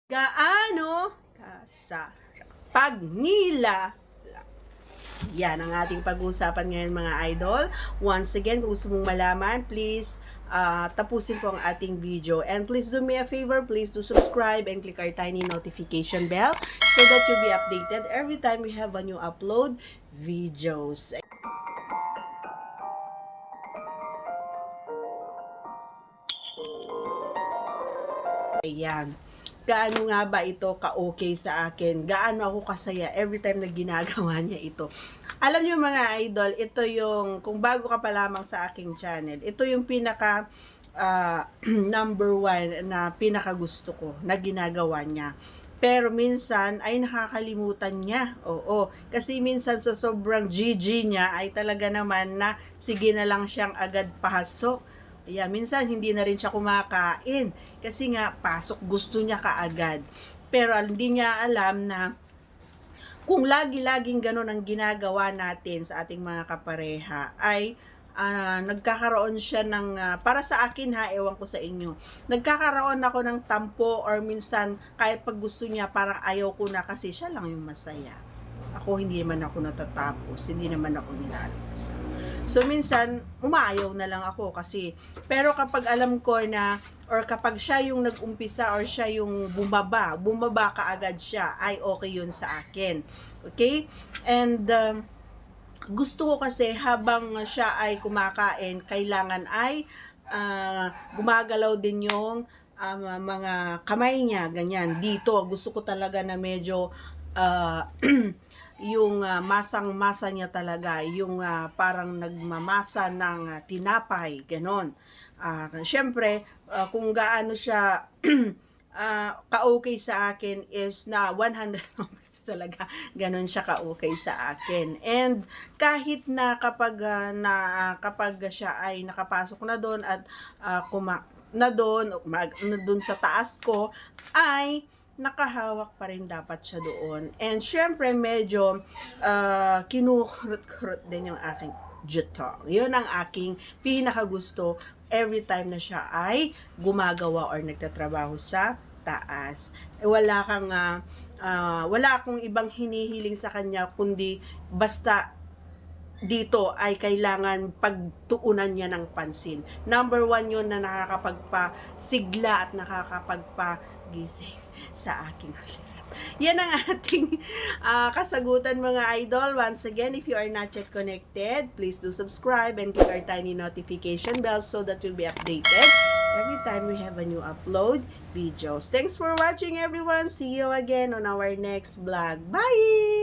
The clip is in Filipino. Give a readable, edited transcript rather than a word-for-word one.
Gaano sa pagnila? Yan ang ating pag-uusapan ngayon mga idol. Once again, kung gusto mong malaman, please tapusin po ang ating video. And please do me a favor, please do subscribe and click our tiny notification bell so that you'll be updated every time we have a new upload videos. Ayan. Gaano nga ba ito ka-okay sa akin? Gaano ako kasaya every time na ginagawa niya ito? Alam niyo mga idol, ito yung, kung bago ka pa lamang sa aking channel, ito yung pinaka number one na pinaka gusto ko na ginagawa niya. Pero minsan ay nakakalimutan niya. Oo. Kasi minsan sa sobrang GG niya ay talaga naman na sige na lang siyang agad pasok. Yeah, minsan hindi na rin siya kumakain kasi nga pasok gusto niya kaagad. Pero hindi niya alam na kung lagi-laging ganun ang ginagawa natin sa ating mga kapareha ay nagkakaroon siya ng para sa akin ha, ewan ko sa inyo, nagkakaroon ako ng tampo or minsan kahit pag gusto niya parang ayaw ko na kasi siya lang yung masaya. Ako hindi naman ako natatapos, hindi naman ako nilalagsa. So minsan umaayaw na lang ako kasi, pero kapag alam ko na or kapag siya yung nag-umpisa or siya yung bumaba kaagad siya, ay okay yun sa akin. Okay? And gusto ko kasi habang siya ay kumakain, kailangan ay gumagalaw din yung mga kamay niya, ganyan. Dito, gusto ko talaga na medyo yung masang-masa niya talaga, yung parang nagmamasa ng tinapay, ganon. Siyempre, kung gaano siya ka-okay sa akin is na 100% talaga, ganon siya ka-okay sa akin. And kahit na kapag siya ay nakapasok na doon at na doon sa taas ko, ay nakahawak pa rin dapat siya doon. And syempre medyo kinukurot-kurot din yung aking jutong. Yun ang aking pinakagusto every time na siya ay gumagawa or nagtatrabaho sa taas. Wala akong ibang hinihiling sa kanya kundi basta dito ay kailangan pagtuunan niya ng pansin. Number one yun na nakakapagpasigla at nakakapagpagising sa aking halirat. Yan ang ating kasagutan mga idol. Once again, if you are not yet connected, please do subscribe and click our tiny notification bell so that you'll be updated every time we have a new upload videos. Thanks for watching everyone. See you again on our next vlog. Bye!